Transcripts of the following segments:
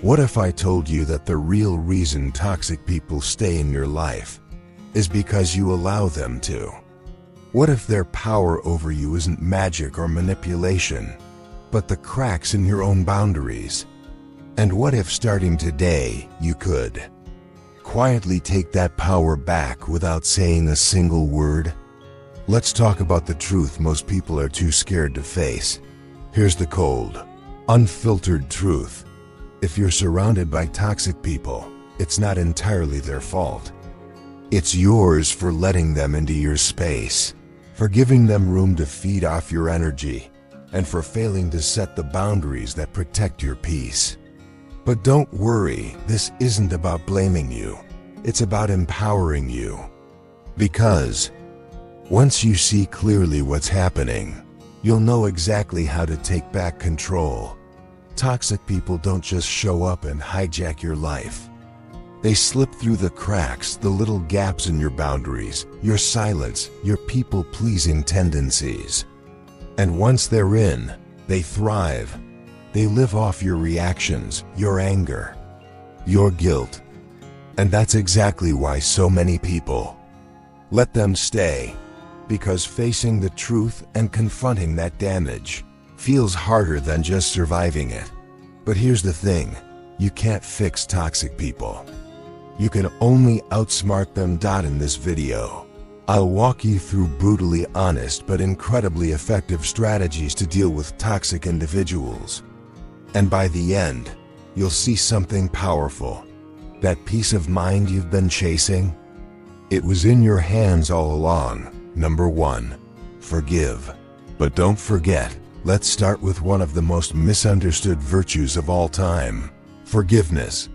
What if I told you that the real reason toxic people stay in your life is because you allow them to? What if their power over you isn't magic or manipulation, but the cracks in your own boundaries? And what if starting today, you could quietly take that power back without saying a single word? Let's talk about the truth most people are too scared to face. Here's the cold, unfiltered truth. If you're surrounded by toxic people, it's not entirely their fault. It's yours for letting them into your space, for giving them room to feed off your energy, and for failing to set the boundaries that protect your peace. But don't worry, this isn't about blaming you. It's about empowering you. Because once you see clearly what's happening, you'll know exactly how to take back control. Toxic people don't just show up and hijack your life. They slip through the cracks, the little gaps in your boundaries, your silence, your people-pleasing tendencies. And once they're in, they thrive. They live off your reactions, your anger, your guilt. And that's exactly why so many people let them stay. Because facing the truth and confronting that damage feels harder than just surviving it. But here's the thing, you can't fix toxic people. You can only outsmart them. In this video, I'll walk you through brutally honest but incredibly effective strategies to deal with toxic individuals. And by the end, you'll see something powerful. That peace of mind you've been chasing, it was in your hands all along. Number 1, forgive. But don't forget, let's start with one of the most misunderstood virtues of all time, forgiveness.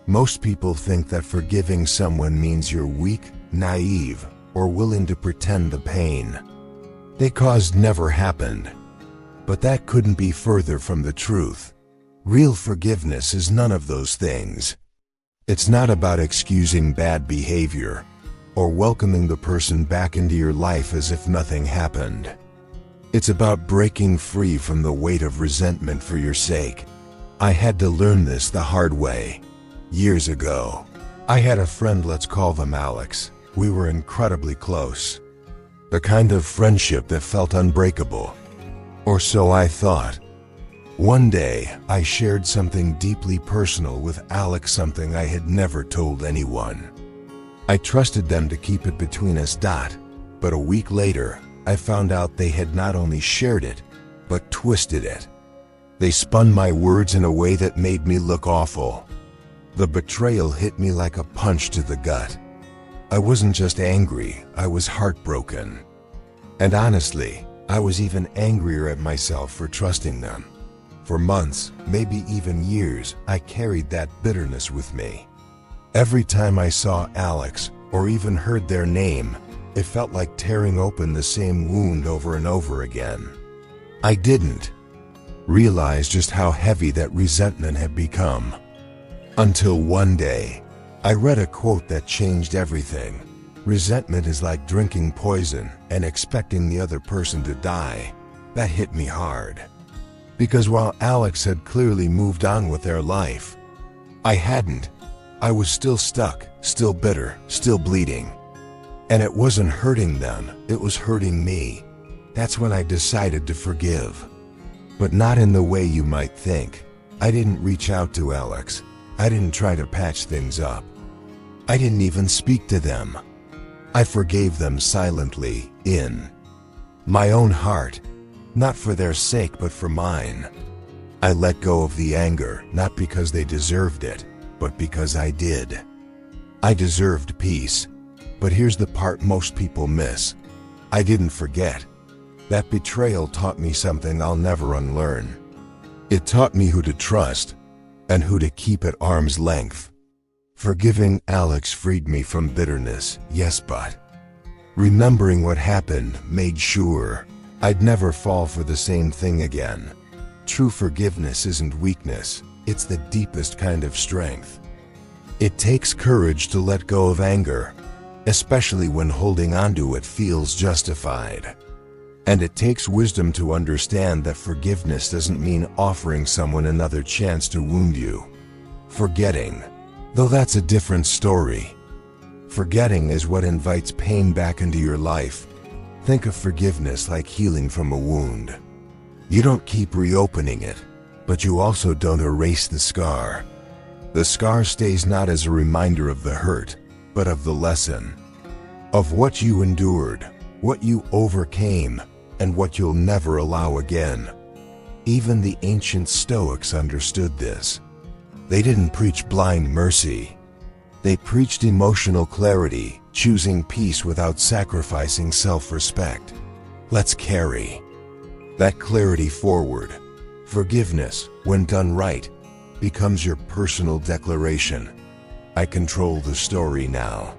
Most people think that forgiving someone means you're weak, naive, or willing to pretend the pain they caused never happened. But that couldn't be further from the truth. Real forgiveness is none of those things. It's not about excusing bad behavior or welcoming the person back into your life as if nothing happened. It's about breaking free from the weight of resentment for your sake. I had to learn this the hard way. Years ago, I had a friend, let's call them Alex. We were incredibly close. The kind of friendship that felt unbreakable. Or so I thought. One day, I shared something deeply personal with Alex, something I had never told anyone. I trusted them to keep it between us. But a week later, I found out they had not only shared it, but twisted it. They spun my words in a way that made me look awful. The betrayal hit me like a punch to the gut. I wasn't just angry, I was heartbroken. And honestly, I was even angrier at myself for trusting them. For months, maybe even years, I carried that bitterness with me. Every time I saw Alex, or even heard their name, it felt like tearing open the same wound over and over again. I didn't realize just how heavy that resentment had become. Until one day, I read a quote that changed everything. Resentment is like drinking poison and expecting the other person to die. That hit me hard. Because while Alex had clearly moved on with their life, I hadn't. I was still stuck, still bitter, still bleeding. And it wasn't hurting them, it was hurting me. That's when I decided to forgive. But not in the way you might think. I didn't reach out to Alex. I didn't try to patch things up. I didn't even speak to them. I forgave them silently, in my own heart. Not for their sake, but for mine. I let go of the anger, not because they deserved it, but because I did. I deserved peace. But here's the part most people miss. I didn't forget. That betrayal taught me something I'll never unlearn. It taught me who to trust, and who to keep at arm's length. Forgiving Alex freed me from bitterness, yes, but remembering what happened made sure I'd never fall for the same thing again. True forgiveness isn't weakness, it's the deepest kind of strength. It takes courage to let go of anger, especially when holding onto it feels justified. And it takes wisdom to understand that forgiveness doesn't mean offering someone another chance to wound you. Forgetting, though that's a different story. Forgetting is what invites pain back into your life. Think of forgiveness like healing from a wound. You don't keep reopening it, but you also don't erase the scar. The scar stays not as a reminder of the hurt, but of the lesson. Of what you endured, what you overcame, and what you'll never allow again. Even the ancient Stoics understood this. They didn't preach blind mercy. They preached emotional clarity, choosing peace without sacrificing self-respect. Let's carry that clarity forward. Forgiveness, when done right, becomes your personal declaration. I control the story now.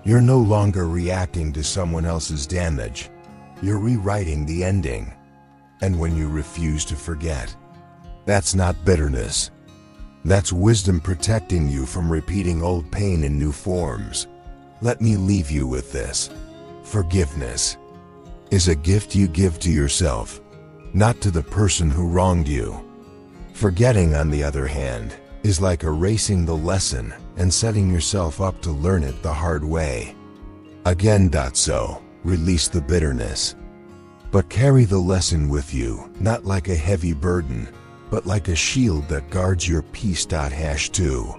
You're no longer reacting to someone else's damage. You're rewriting the ending. And when you refuse to forget, that's not bitterness. That's wisdom protecting you from repeating old pain in new forms. Let me leave you with this. Forgiveness is a gift you give to yourself, not to the person who wronged you. Forgetting, on the other hand, is like erasing the lesson and setting yourself up to learn it the hard way. Again, so release the bitterness, but carry the lesson with you, not like a heavy burden, but like a shield that guards your peace. #2.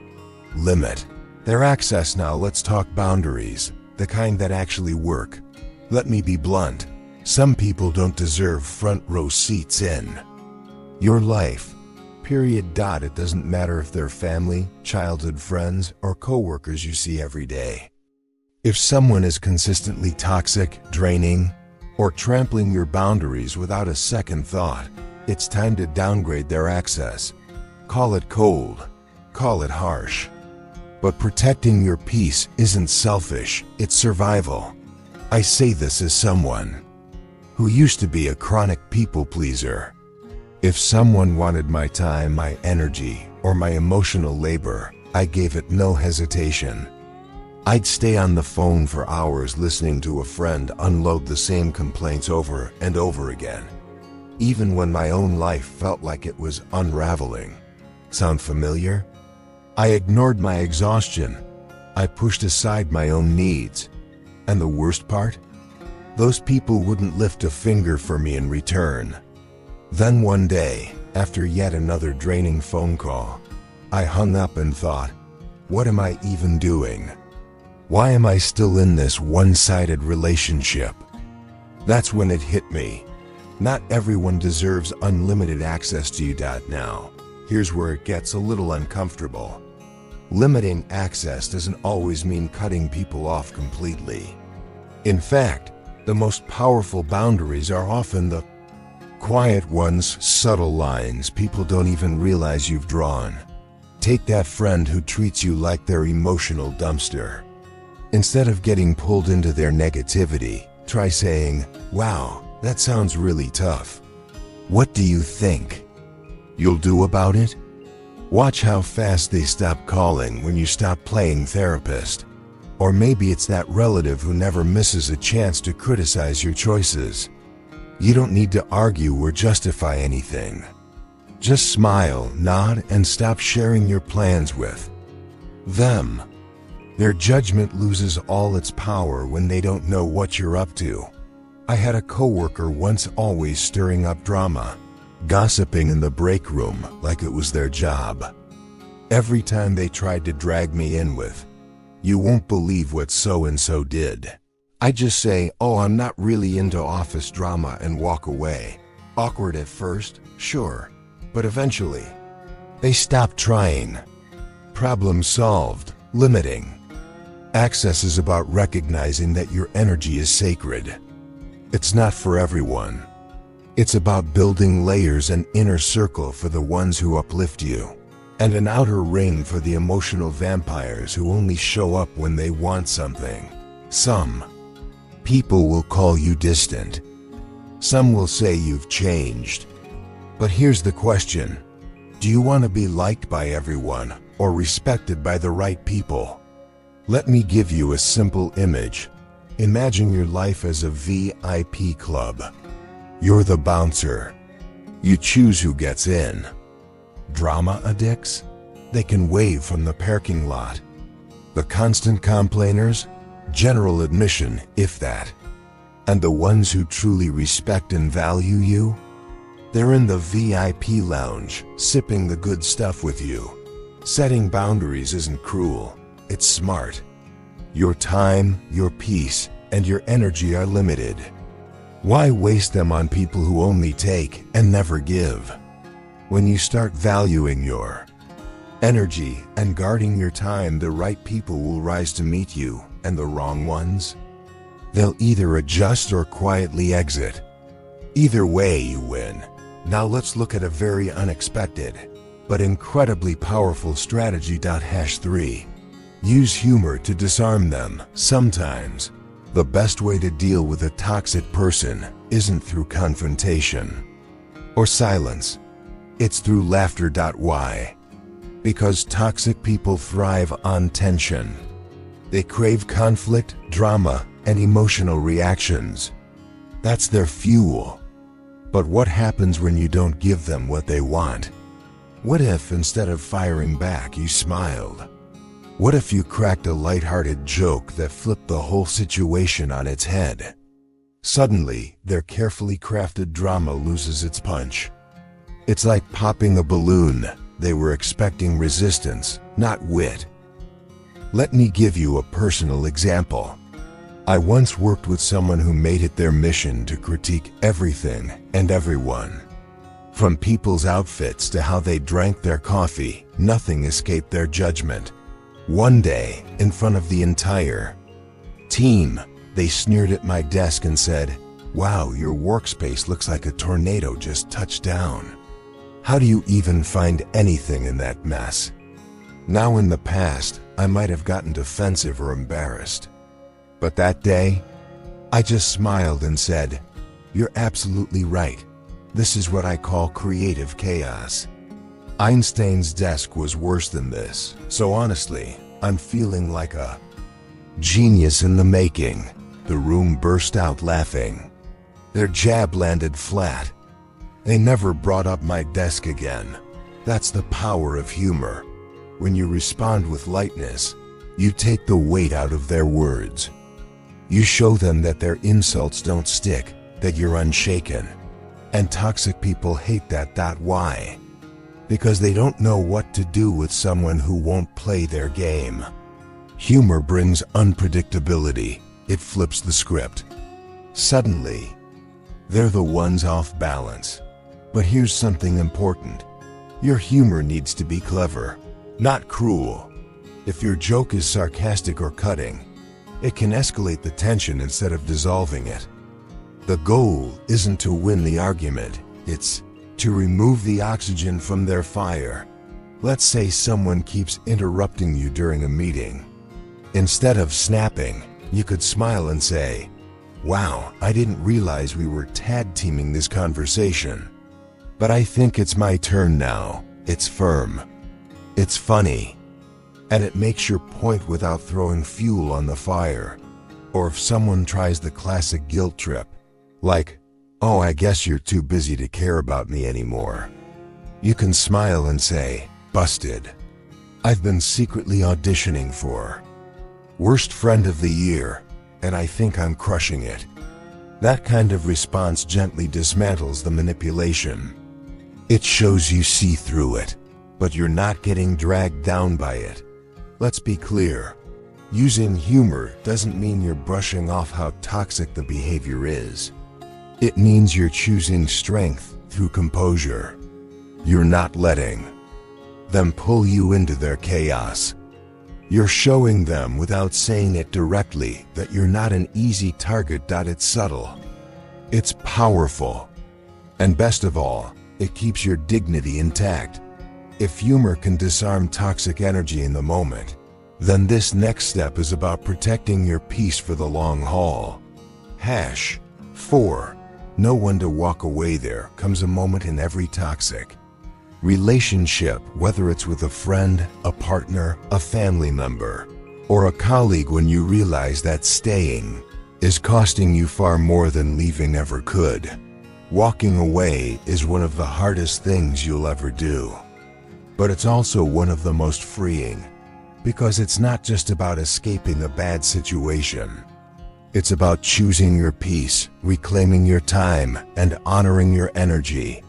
Limit their access. Now let's talk boundaries, the kind that actually work. Let me be blunt. Some people don't deserve front row seats in your life. Period. It doesn't matter if they're family, childhood friends, or coworkers you see every day. If someone is consistently toxic, draining, or trampling your boundaries without a second thought, it's time to downgrade their access. Call it cold, call it harsh. But protecting your peace isn't selfish, it's survival. I say this as someone who used to be a chronic people pleaser. If someone wanted my time, my energy, or my emotional labor, I gave it no hesitation. I'd stay on the phone for hours listening to a friend unload the same complaints over and over again, even when my own life felt like it was unraveling. Sound familiar? I ignored my exhaustion. I pushed aside my own needs. And the worst part? Those people wouldn't lift a finger for me in return. Then one day, after yet another draining phone call, I hung up and thought, what am I even doing? Why am I still in this one-sided relationship? That's when it hit me. Not everyone deserves unlimited access to you. Now, here's where it gets a little uncomfortable. Limiting access doesn't always mean cutting people off completely. In fact, the most powerful boundaries are often the quiet ones, subtle lines people don't even realize you've drawn. Take that friend who treats you like their emotional dumpster. Instead of getting pulled into their negativity, try saying, "Wow, that sounds really tough. What do you think you'll do about it?" Watch how fast they stop calling when you stop playing therapist. Or maybe it's that relative who never misses a chance to criticize your choices. You don't need to argue or justify anything. Just smile, nod, and stop sharing your plans with them. Their judgment loses all its power when they don't know what you're up to. I had a coworker once always stirring up drama, gossiping in the break room like it was their job. Every time they tried to drag me in with, "You won't believe what so-and-so did," I just say, "Oh, I'm not really into office drama," and walk away. Awkward at first, sure, but eventually, they stop trying. Problem solved. Limiting access is about recognizing that your energy is sacred. It's not for everyone. It's about building layers, an inner circle for the ones who uplift you, and an outer ring for the emotional vampires who only show up when they want something. Some people will call you distant. Some will say you've changed. But here's the question. Do you want to be liked by everyone or respected by the right people? Let me give you a simple image. Imagine your life as a VIP club. You're the bouncer. You choose who gets in. Drama addicts? They can wave from the parking lot. The constant complainers, general admission, if that. And the ones who truly respect and value you, they're in the VIP lounge, sipping the good stuff with you. Setting boundaries isn't cruel, it's smart. Your time, your peace, and your energy are limited. Why waste them on people who only take and never give? When you start valuing your energy and guarding your time, the right people will rise to meet you, and the wrong ones? They'll either adjust or quietly exit. Either way, you win. Now let's look at a very unexpected, but incredibly powerful strategy. #3. Use humor to disarm them. Sometimes, the best way to deal with a toxic person isn't through confrontation or silence. It's through laughter. Why? Because toxic people thrive on tension. They crave conflict, drama, and emotional reactions. That's their fuel. But what happens when you don't give them what they want? What if instead of firing back, you smiled? What if you cracked a lighthearted joke that flipped the whole situation on its head? Suddenly, their carefully crafted drama loses its punch. It's like popping a balloon. They were expecting resistance, not wit. Let me give you a personal example. I once worked with someone who made it their mission to critique everything and everyone. From people's outfits to how they drank their coffee, nothing escaped their judgment. One day, in front of the entire team, they sneered at my desk and said, "Wow, your workspace looks like a tornado just touched down. How do you even find anything in that mess?" Now in the past, I might have gotten defensive or embarrassed. But that day, I just smiled and said, "You're absolutely right. This is what I call creative chaos." Einstein's desk was worse than this, so honestly, I'm feeling like a genius in the making. The room burst out laughing. Their jab landed flat. They never brought up my desk again. That's the power of humor. When you respond with lightness, you take the weight out of their words. You show them that their insults don't stick, that you're unshaken. And toxic people hate that. Why? Because they don't know what to do with someone who won't play their game. Humor brings unpredictability. It flips the script. Suddenly, they're the ones off balance. But here's something important. Your humor needs to be clever, not cruel. If your joke is sarcastic or cutting, it can escalate the tension instead of dissolving it. The goal isn't to win the argument, it's to remove the oxygen from their fire. Let's say someone keeps interrupting you during a meeting. Instead of snapping, you could smile and say, "Wow, I didn't realize we were tag teaming this conversation. But I think it's my turn now." It's firm. It's funny. And it makes your point without throwing fuel on the fire. Or if someone tries the classic guilt trip, like, "Oh, I guess you're too busy to care about me anymore," you can smile and say, "Busted. I've been secretly auditioning for Worst Friend of the Year, and I think I'm crushing it." That kind of response gently dismantles the manipulation. It shows you see through it, but you're not getting dragged down by it. Let's be clear. Using humor doesn't mean you're brushing off how toxic the behavior is. It means you're choosing strength through composure. You're not letting them pull you into their chaos. You're showing them without saying it directly that you're not an easy target. It's subtle. It's powerful. And best of all, it keeps your dignity intact. If humor can disarm toxic energy in the moment, then this next step is about protecting your peace for the long haul. #4. Know when to walk away. There comes a moment in every toxic relationship, whether it's with a friend, a partner, a family member, or a colleague, when you realize that staying is costing you far more than leaving ever could. Walking away is one of the hardest things you'll ever do. But it's also one of the most freeing, because it's not just about escaping a bad situation. It's about choosing your peace, reclaiming your time, and honoring your energy.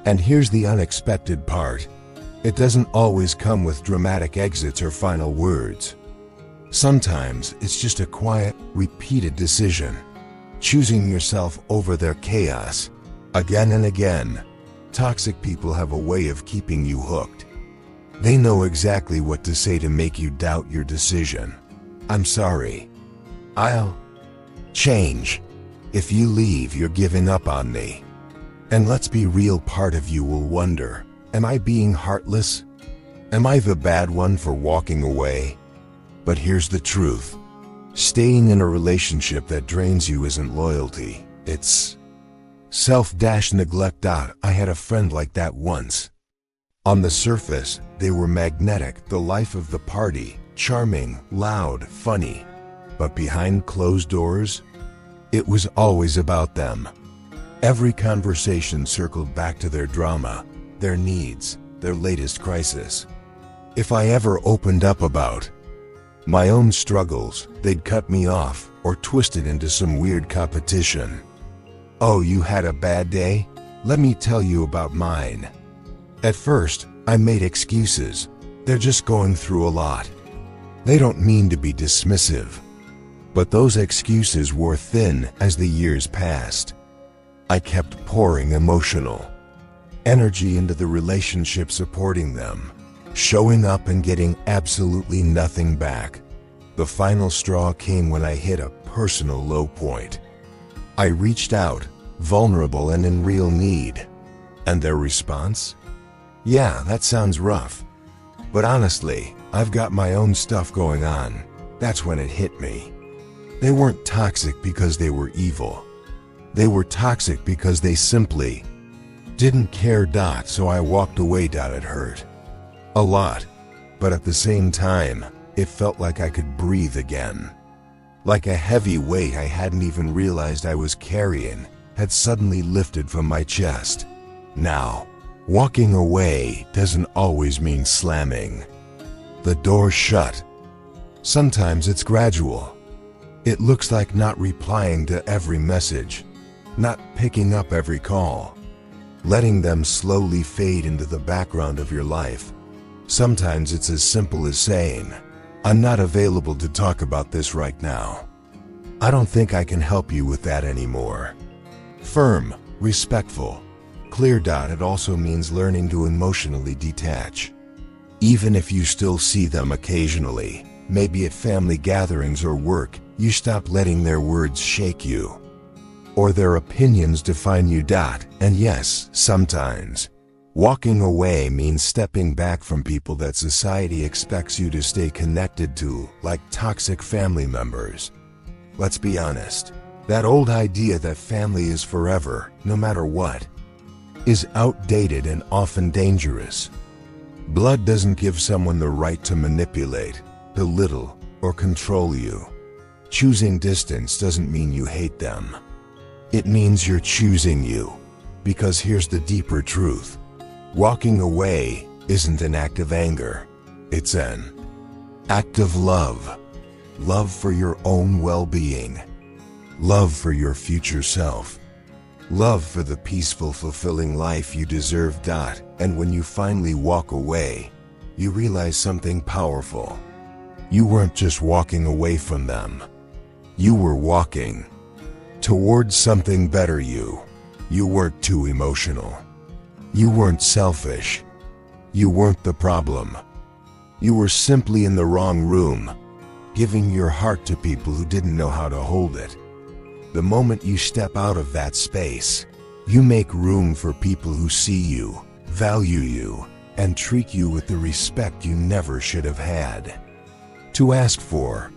And here's the unexpected part. It doesn't always come with dramatic exits or final words. Sometimes it's just a quiet, repeated decision, choosing yourself over their chaos. Again and again, toxic people have a way of keeping you hooked. They know exactly what to say to make you doubt your decision. I'm sorry. I'll change. If you leave, you're giving up on me. And let's be real, part of you will wonder, am I being heartless? Am I the bad one for walking away? But here's the truth. Staying in a relationship that drains you isn't loyalty. It's self-neglect. I had a friend like that once. On the surface, they were magnetic, the life of the party, charming, loud, funny. But behind closed doors, it was always about them. Every conversation circled back to their drama, their needs, their latest crisis. If I ever opened up about my own struggles, they'd cut me off or twist it into some weird competition. Oh, you had a bad day? Let me tell you about mine. At first, I made excuses. They're just going through a lot. They don't mean to be dismissive. But those excuses wore thin as the years passed. I kept pouring emotional energy into the relationship, supporting them, showing up and getting absolutely nothing back. The final straw came when I hit a personal low point. I reached out, vulnerable and in real need. And their response? Yeah, that sounds rough. But honestly, I've got my own stuff going on. That's when it hit me. They weren't toxic because they were evil. They were toxic because they simply didn't care. So I walked away. It hurt a lot, but at the same time, it felt like I could breathe again. Like a heavy weight I hadn't even realized I was carrying had suddenly lifted from my chest. Now, walking away doesn't always mean slamming the door shut. Sometimes it's gradual. It looks like not replying to every message, not picking up every call, letting them slowly fade into the background of your life. Sometimes it's as simple as saying, I'm not available to talk about this right now. I don't think I can help you with that anymore. Firm, respectful, clear. It also means learning to emotionally detach. Even if you still see them occasionally, maybe at family gatherings or work, you stop letting their words shake you, or their opinions define you. And yes, sometimes walking away means stepping back from people that society expects you to stay connected to, like toxic family members. Let's be honest, that old idea that family is forever, no matter what, is outdated and often dangerous. Blood doesn't give someone the right to manipulate, belittle, or control you. Choosing distance doesn't mean you hate them. It means you're choosing you. Because here's the deeper truth. Walking away isn't an act of anger. It's an act of love. Love for your own well-being. Love for your future self. Love for the peaceful, fulfilling life you deserve. And when you finally walk away, you realize something powerful. You weren't just walking away from them. You were walking towards something better. You weren't too emotional. You weren't selfish. You weren't the problem. You were simply in the wrong room, giving your heart to people who didn't know how to hold it. The moment you step out of that space, you make room for people who see you, value you, and treat you with the respect you never should have had to ask for.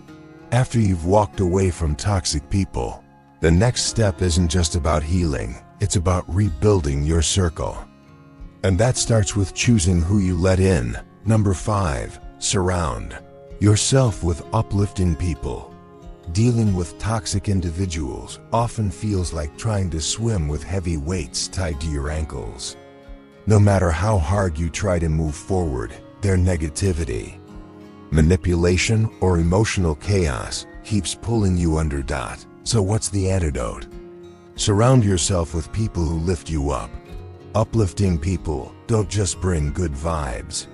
After you've walked away from toxic people, the next step isn't just about healing, it's about rebuilding your circle. And that starts with choosing who you let in. Number 5, surround yourself with uplifting people. Dealing with toxic individuals often feels like trying to swim with heavy weights tied to your ankles. No matter how hard you try to move forward, their negativity, manipulation, or emotional chaos keeps pulling you under. So what's the antidote? Surround yourself with people who lift you up. Uplifting people don't just bring good vibes.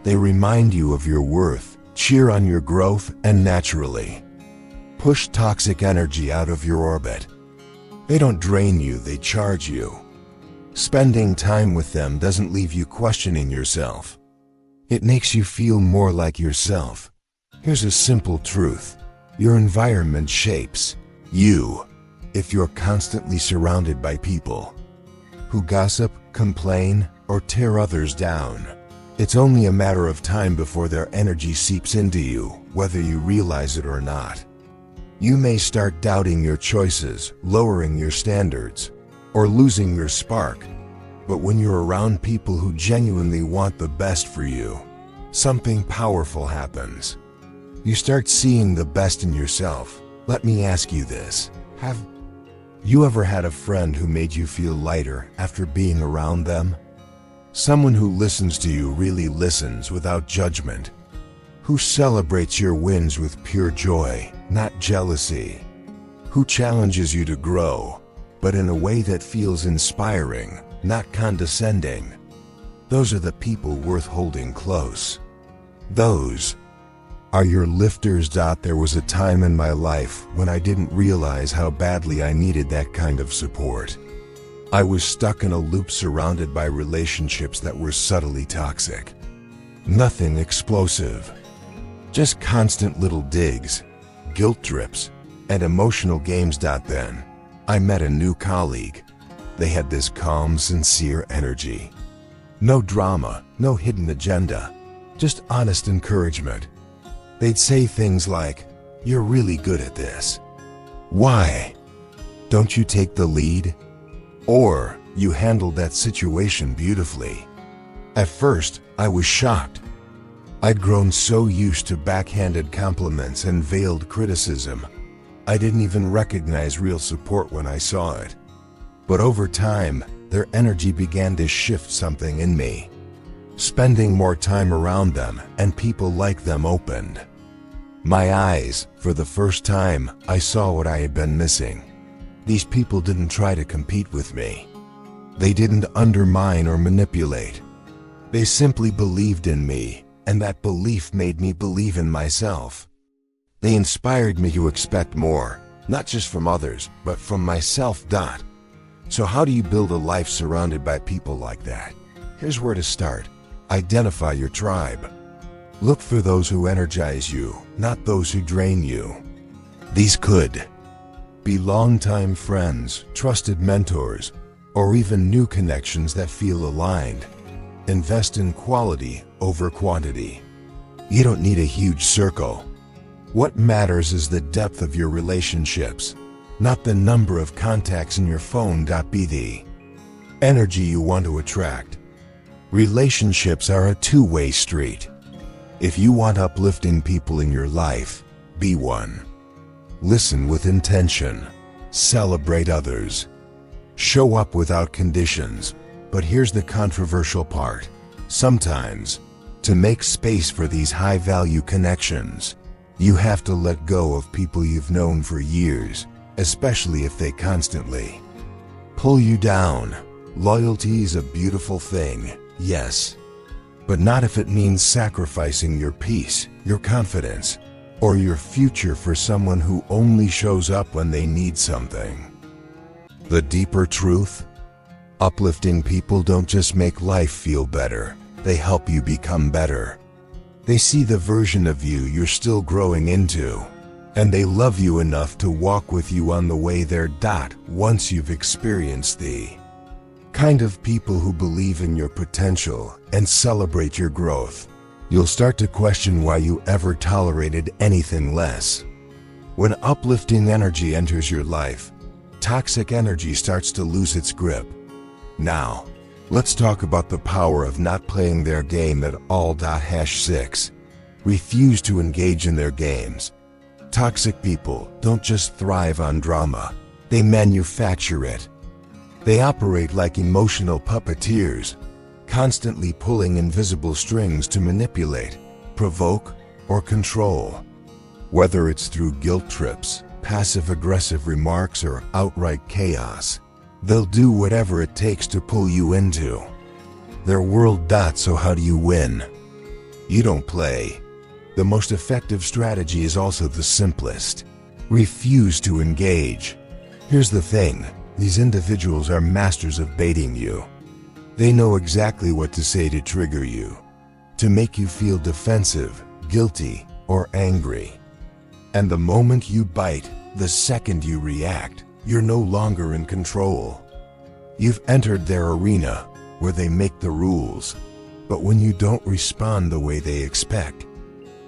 They remind you of your worth, cheer on your growth, and naturally push toxic energy out of your orbit. They don't drain you, they charge you. Spending time with them doesn't leave you questioning yourself. It makes you feel more like yourself. Here's a simple truth. Your environment shapes you. If you're constantly surrounded by people who gossip, complain, or tear others down, it's only a matter of time before their energy seeps into you, whether you realize it or not. You may start doubting your choices, lowering your standards, or losing your spark. But when you're around people who genuinely want the best for you, something powerful happens. You start seeing the best in yourself. Let me ask you this. Have you ever had a friend who made you feel lighter after being around them? Someone who listens to you, really listens without judgment. Who celebrates your wins with pure joy, not jealousy. Who challenges you to grow, but in a way that feels inspiring, not condescending. Those are the people worth holding close. Those are your lifters. There was a time in my life when I didn't realize how badly I needed that kind of support. I was stuck in a loop surrounded by relationships that were subtly toxic. Nothing explosive. Just constant little digs, guilt trips, and emotional games. Then I met a new colleague. They had this calm, sincere energy. No drama, no hidden agenda, just honest encouragement. They'd say things like, "You're really good at this. Why don't you take the lead?" Or, "You handled that situation beautifully." At first, I was shocked. I'd grown so used to backhanded compliments and veiled criticism, I didn't even recognize real support when I saw it. But over time, their energy began to shift something in me. Spending more time around them and people like them opened my eyes. For the first time, I saw what I had been missing. These people didn't try to compete with me. They didn't undermine or manipulate. They simply believed in me, and that belief made me believe in myself. They inspired me to expect more, not just from others, but from myself. So how do you build a life surrounded by people like that? Here's where to start. Identify your tribe. Look for those who energize you, not those who drain you. These could be longtime friends, trusted mentors, or even new connections that feel aligned. Invest in quality over quantity. You don't need a huge circle. What matters is the depth of your relationships, not the number of contacts in your phone. Be the energy you want to attract. Relationships are a two-way street. If you want uplifting people in your life, be one. Listen with intention. Celebrate others. Show up without conditions. But here's the controversial part. Sometimes, to make space for these high-value connections, you have to let go of people you've known for years, especially if they constantly pull you down. Loyalty is a beautiful thing, yes, but not if it means sacrificing your peace, your confidence, or your future for someone who only shows up when they need something. The deeper truth? Uplifting people don't just make life feel better, they help you become better. They see the version of you you're still growing into, and they love you enough to walk with you on the way there. Once you've experienced the kind of people who believe in your potential and celebrate your growth, you'll start to question why you ever tolerated anything less. When uplifting energy enters your life, toxic energy starts to lose its grip. Now, let's talk about the power of not playing their game at all. #6. Refuse to engage in their games. Toxic people don't just thrive on drama, they manufacture it. They operate like emotional puppeteers, constantly pulling invisible strings to manipulate, provoke, or control. Whether it's through guilt trips, passive-aggressive remarks, or outright chaos, they'll do whatever it takes to pull you into their world. So how do you win? You don't play. The most effective strategy is also the simplest. Refuse to engage. Here's the thing, these individuals are masters of baiting you. They know exactly what to say to trigger you, to make you feel defensive, guilty, or angry. And the moment you bite, the second you react, you're no longer in control. You've entered their arena, where they make the rules. But when you don't respond the way they expect,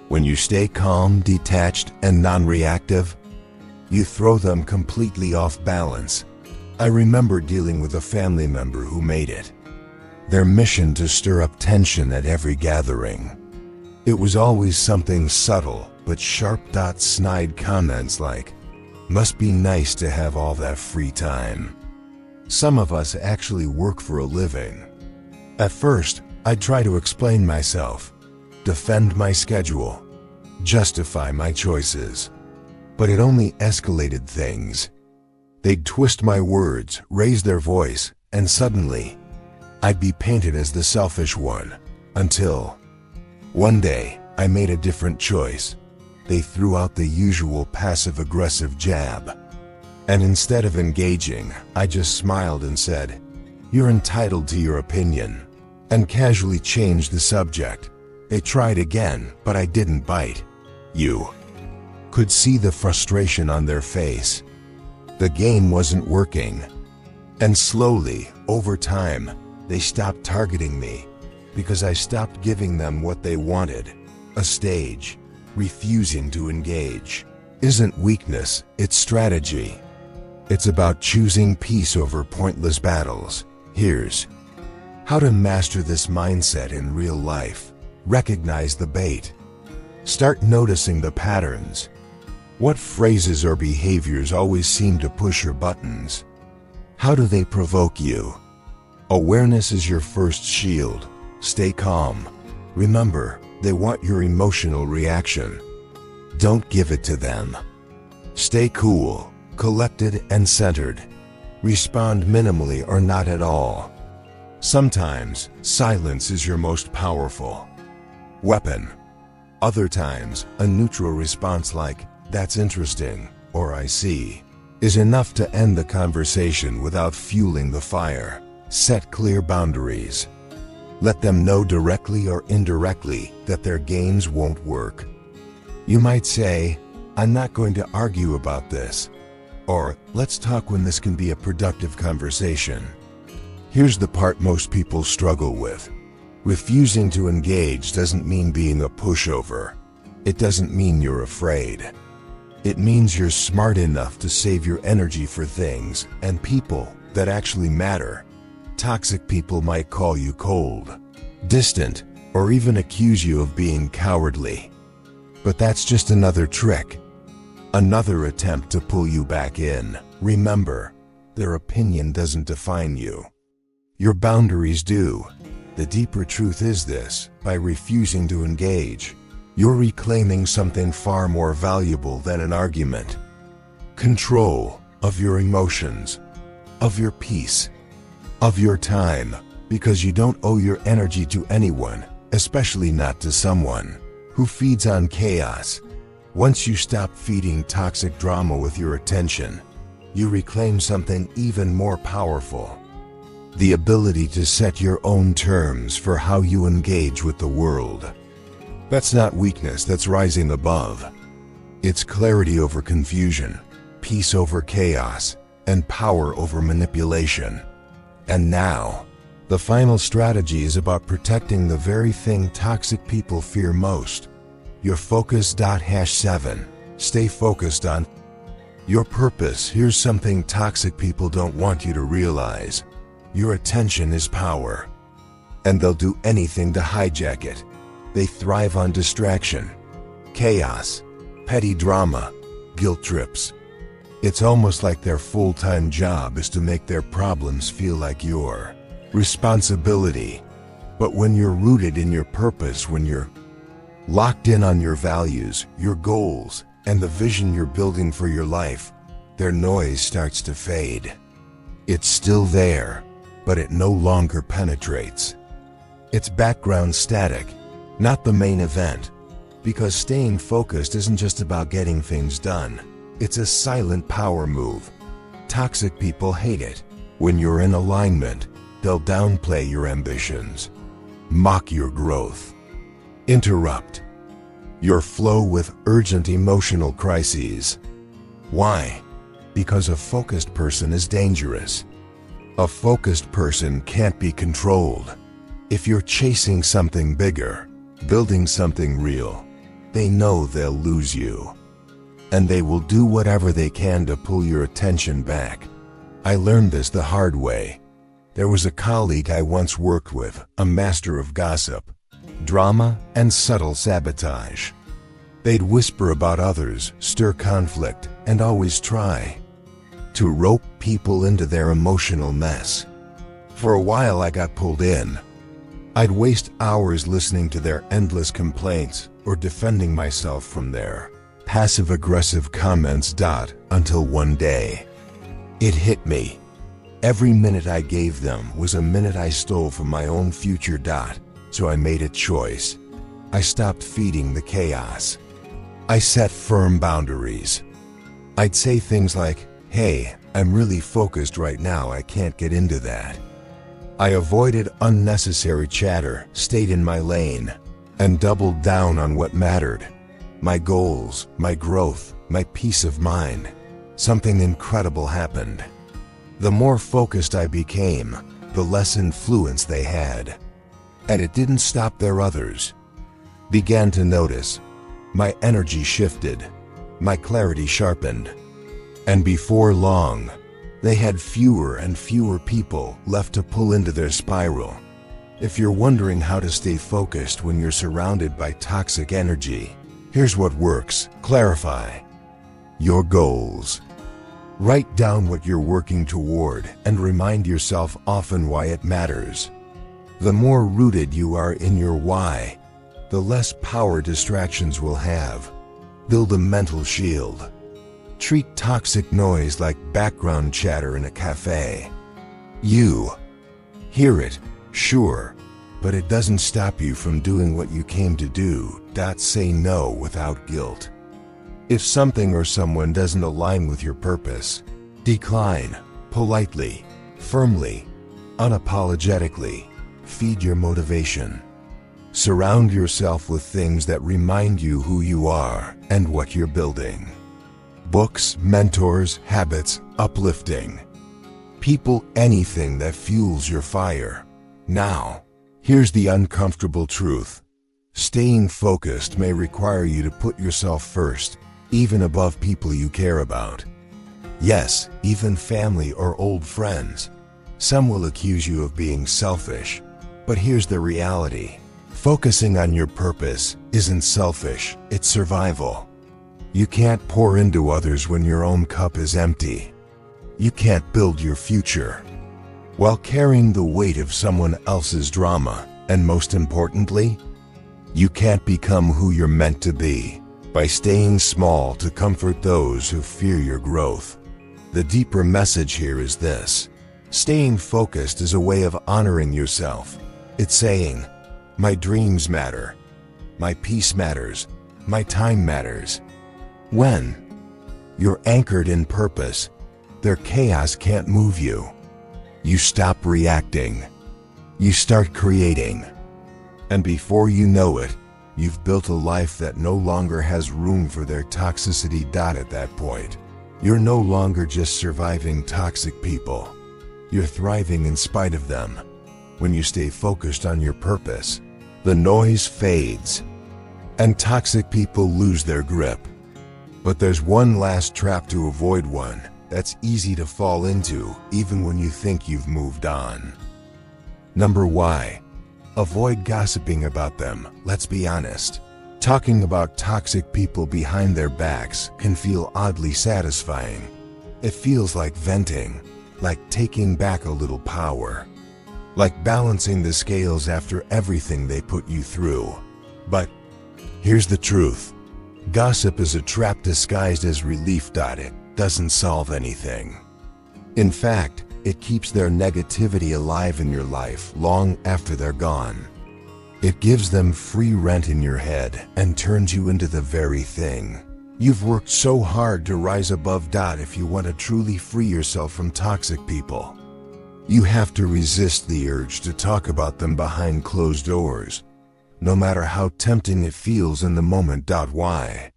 when you stay calm, detached, and non-reactive, you throw them completely off balance. I remember dealing with a family member who made it their mission to stir up tension at every gathering. It was always something subtle but sharp. Snide comments like, "Must be nice to have all that free time." Some of us actually work for a living. At first, I'd try to explain myself, defend my schedule, justify my choices. But it only escalated things. They'd twist my words, raise their voice, and suddenly, I'd be painted as the selfish one. Until one day, I made a different choice. They threw out the usual passive-aggressive jab. And instead of engaging, I just smiled and said, "You're entitled to your opinion," and casually changed the subject. They tried again, but I didn't bite. You could see the frustration on their face. The game wasn't working. And slowly, over time, they stopped targeting me because I stopped giving them what they wanted, a stage. Refusing to engage isn't weakness, it's strategy. It's about choosing peace over pointless battles. Here's how to master this mindset in real life. Recognize the bait. Start noticing the patterns. What phrases or behaviors always seem to push your buttons? How do they provoke you? Awareness is your first shield. Stay calm. Remember, they want your emotional reaction. Don't give it to them. Stay cool, collected, and centered. Respond minimally or not at all. Sometimes, silence is your most powerful weapon. Other times, a neutral response like, "That's interesting," or "I see," is enough to end the conversation without fueling the fire. Set clear boundaries. Let them know directly or indirectly that their games won't work. You might say, "I'm not going to argue about this," or "Let's talk when this can be a productive conversation." Here's the part most people struggle with. Refusing to engage doesn't mean being a pushover. It doesn't mean you're afraid. It means you're smart enough to save your energy for things and people that actually matter. Toxic people might call you cold, distant, or even accuse you of being cowardly. But that's just another trick. Another attempt to pull you back in. Remember, their opinion doesn't define you. Your boundaries do. The deeper truth is this: by refusing to engage, you're reclaiming something far more valuable than an argument. Control of your emotions, of your peace, of your time, because you don't owe your energy to anyone, especially not to someone who feeds on chaos. Once you stop feeding toxic drama with your attention, you reclaim something even more powerful: the ability to set your own terms for how you engage with the world. That's not weakness, that's rising above. It's clarity over confusion, peace over chaos, and power over manipulation. And now, the final strategy is about protecting the very thing toxic people fear most: your focus. #7. Stay focused on your purpose. Here's something toxic people don't want you to realize. Your attention is power, and they'll do anything to hijack it. They thrive on distraction, chaos, petty drama, guilt trips. It's almost like their full-time job is to make their problems feel like your responsibility. But when you're rooted in your purpose, when you're locked in on your values, your goals, and the vision you're building for your life, their noise starts to fade. It's still there, but it no longer penetrates. It's background static, not the main event. Because staying focused isn't just about getting things done. It's a silent power move. Toxic people hate it. When you're in alignment, they'll downplay your ambitions, mock your growth, interrupt your flow with urgent emotional crises. Why? Because a focused person is dangerous. A focused person can't be controlled. If you're chasing something bigger, building something real, they know they'll lose you. And they will do whatever they can to pull your attention back. I learned this the hard way. There was a colleague I once worked with, a master of gossip, drama, and subtle sabotage. They'd whisper about others, stir conflict, and always try to rope people into their emotional mess. For a while I got pulled in. I'd waste hours listening to their endless complaints or defending myself from their passive-aggressive comments. Until one day, it hit me. Every minute I gave them was a minute I stole from my own future. So I made a choice. I stopped feeding the chaos. I set firm boundaries. I'd say things like, "Hey, I'm really focused right now, I can't get into that." I avoided unnecessary chatter, stayed in my lane, and doubled down on what mattered. My goals, my growth, my peace of mind. Something incredible happened. The more focused I became, the less influence they had. And it didn't stop there. Others began to notice. My energy shifted, my clarity sharpened. And before long, they had fewer and fewer people left to pull into their spiral. If you're wondering how to stay focused when you're surrounded by toxic energy, here's what works. Clarify your goals. Write down what you're working toward and remind yourself often why it matters. The more rooted you are in your why, the less power distractions will have. Build a mental shield. Treat toxic noise like background chatter in a cafe. You hear it, sure, but it doesn't stop you from doing what you came to do. Say no without guilt. If something or someone doesn't align with your purpose, decline politely, firmly, unapologetically. Feed your motivation. Surround yourself with things that remind you who you are and what you're building. Books, mentors, habits, uplifting people, anything that fuels your fire. Now, here's the uncomfortable truth. Staying focused may require you to put yourself first, even above people you care about. Yes, even family or old friends. Some will accuse you of being selfish, but here's the reality. Focusing on your purpose isn't selfish, it's survival. You can't pour into others when your own cup is empty. You can't build your future while carrying the weight of someone else's drama. And most importantly, you can't become who you're meant to be by staying small to comfort those who fear your growth. The deeper message here is this. Staying focused is a way of honoring yourself. It's saying, my dreams matter, my peace matters, my time matters. When you're anchored in purpose, their chaos can't move you. You stop reacting. You start creating. And before you know it, you've built a life that no longer has room for their toxicity. At that point, you're no longer just surviving toxic people. You're thriving in spite of them. When you stay focused on your purpose, the noise fades, and toxic people lose their grip. But there's one last trap to avoid, one that's easy to fall into even when you think you've moved on. Number Y, avoid gossiping about them. Let's be honest. Talking about toxic people behind their backs can feel oddly satisfying. It feels like venting, like taking back a little power. like balancing the scales after everything they put you through. But here's the truth. Gossip is a trap disguised as relief. It doesn't solve anything. In fact, it keeps their negativity alive in your life long after they're gone. It gives them free rent in your head and turns you into the very thing you've worked so hard to rise above. If you want to truly free yourself from toxic people, you have to resist the urge to talk about them behind closed doors, no matter how tempting it feels in the moment. Why?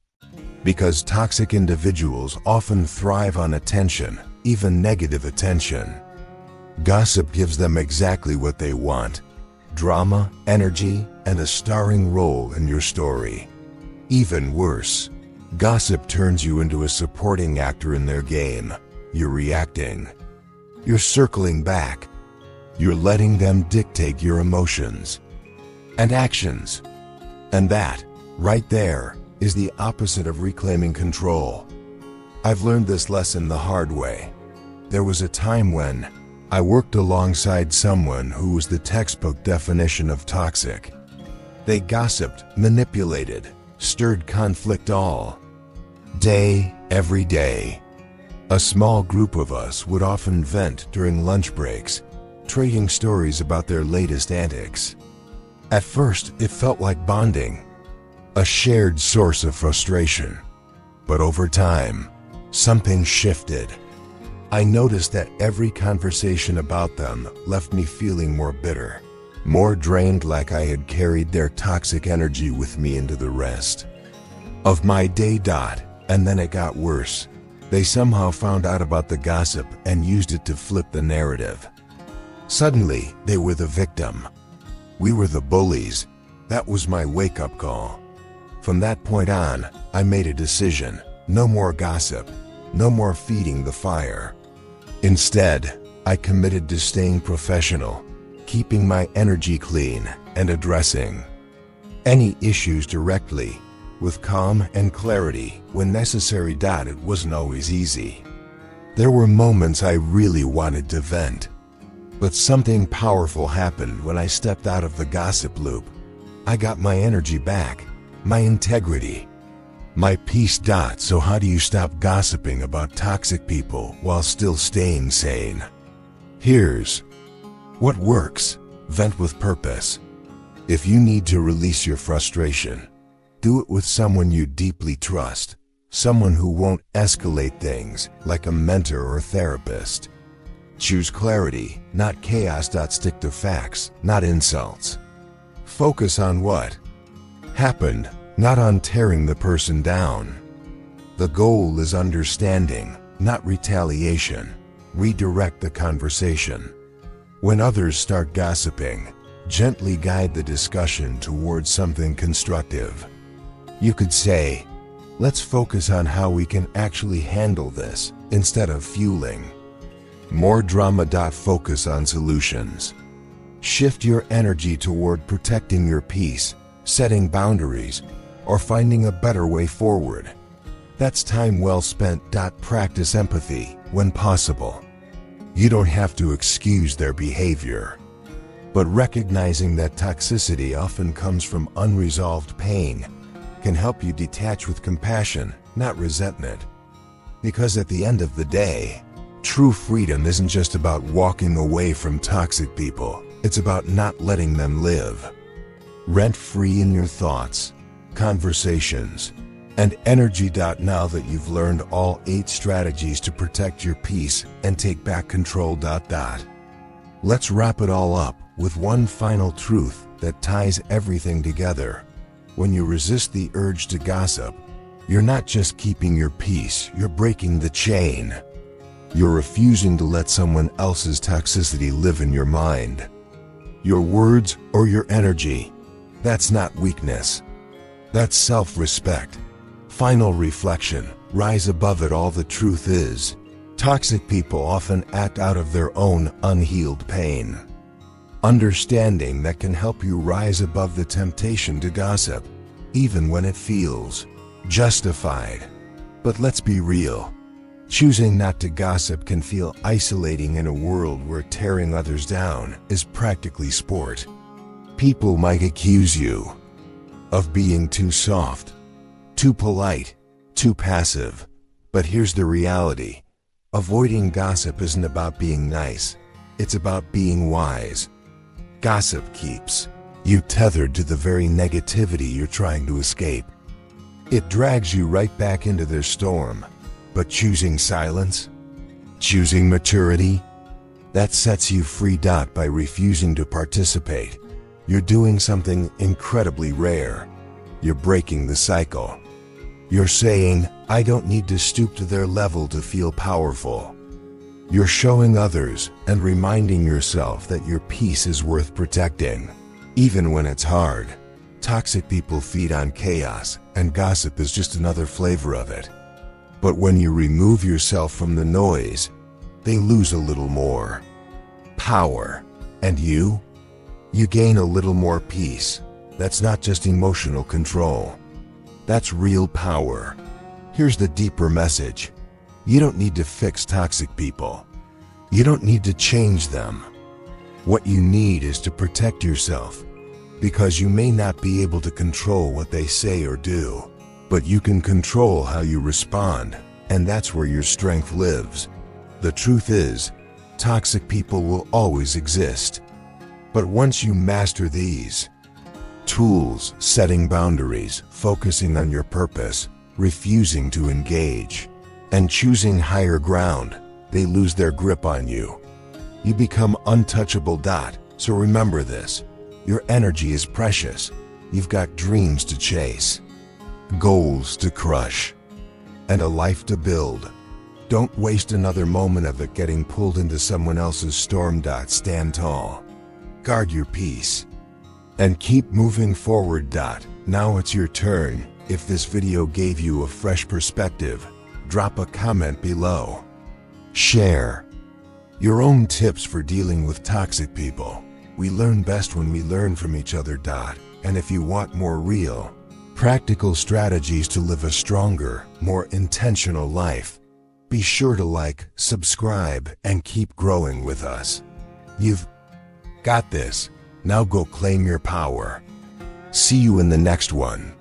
Because toxic individuals often thrive on attention, even negative attention. Gossip gives them exactly what they want: drama, energy, and a starring role in your story. Even worse, gossip turns you into a supporting actor in their game. You're reacting. You're circling back. You're letting them dictate your emotions and actions. And that, right there, is the opposite of reclaiming control. I've learned this lesson the hard way. There was a time when I worked alongside someone who was the textbook definition of toxic. They gossiped, manipulated, stirred conflict all day, every day. A small group of us would often vent during lunch breaks, trading stories about their latest antics. At first, it felt like bonding, a shared source of frustration. But over time, something shifted. I noticed that every conversation about them left me feeling more bitter, more drained, like I had carried their toxic energy with me into the rest of my day. And then it got worse. They somehow found out about the gossip and used it to flip the narrative. Suddenly, they were the victim. We were the bullies. That was my wake-up call. From that point on, I made a decision. No more gossip. No more feeding the fire. Instead, I committed to staying professional, keeping my energy clean, and addressing any issues directly, with calm and clarity when necessary. It wasn't always easy. There were moments I really wanted to vent. But something powerful happened when I stepped out of the gossip loop. I got my energy back, my integrity, my peace. So how do you stop gossiping about toxic people while still staying sane? Here's what works. Vent with purpose. If you need to release your frustration, do it with someone you deeply trust, someone who won't escalate things, like a mentor or therapist. Choose clarity, not chaos. Stick to facts, not insults. Focus on what happened, not on tearing the person down. The goal is understanding, not retaliation. Redirect the conversation. When others start gossiping, gently guide the discussion towards something constructive. You could say, let's focus on how we can actually handle this, instead of fueling more drama. Focus on solutions. Shift your energy toward protecting your peace, setting boundaries, or finding a better way forward. That's time well spent. Practice empathy when possible. You don't have to excuse their behavior, but recognizing that toxicity often comes from unresolved pain can help you detach with compassion, not resentment. Because at the end of the day, true freedom isn't just about walking away from toxic people. It's about not letting them live rent-free in your thoughts, conversations, and energy. Now that you've learned all 8 strategies to protect your peace and take back control. Let's wrap it all up with one final truth that ties everything together. When you resist the urge to gossip, you're not just keeping your peace, you're breaking the chain. You're refusing to let someone else's toxicity live in your mind, your words, or your energy. That's not weakness. That's self-respect. Final reflection. Rise above it all. The truth is, toxic people often act out of their own unhealed pain. Understanding that can help you rise above the temptation to gossip, even when it feels justified. But let's be real. Choosing not to gossip can feel isolating in a world where tearing others down is practically sport. People might accuse you of being too soft, too polite, too passive. But here's the reality. Avoiding gossip isn't about being nice. It's about being wise. Gossip keeps you tethered to the very negativity you're trying to escape. It drags you right back into their storm. But choosing silence, choosing maturity, that sets you free. By refusing to participate, you're doing something incredibly rare. You're breaking the cycle. You're saying, I don't need to stoop to their level to feel powerful. You're showing others and reminding yourself that your peace is worth protecting, even when it's hard. Toxic people feed on chaos, and gossip is just another flavor of it. But when you remove yourself from the noise, they lose a little more power. And you gain a little more peace. That's not just emotional control. That's real power. Here's the deeper message. You don't need to fix toxic people. You don't need to change them. What you need is to protect yourself, because you may not be able to control what they say or do, but you can control how you respond, and that's where your strength lives. The truth is, toxic people will always exist. But once you master these tools, setting boundaries, focusing on your purpose, refusing to engage, and choosing higher ground, they lose their grip on you. You become untouchable. So remember this. Your energy is precious. You've got dreams to chase, goals to crush, and a life to build. Don't waste another moment of it getting pulled into someone else's storm. Stand tall, guard your peace, and keep moving forward. Now it's your turn. If this video gave you a fresh perspective, drop a comment below. Share your own tips for dealing with toxic people. We learn best when we learn from each other. And if you want more real, practical strategies to live a stronger, more intentional life, be sure to like, subscribe, and keep growing with us. You've got this. Now go claim your power. See you in the next one.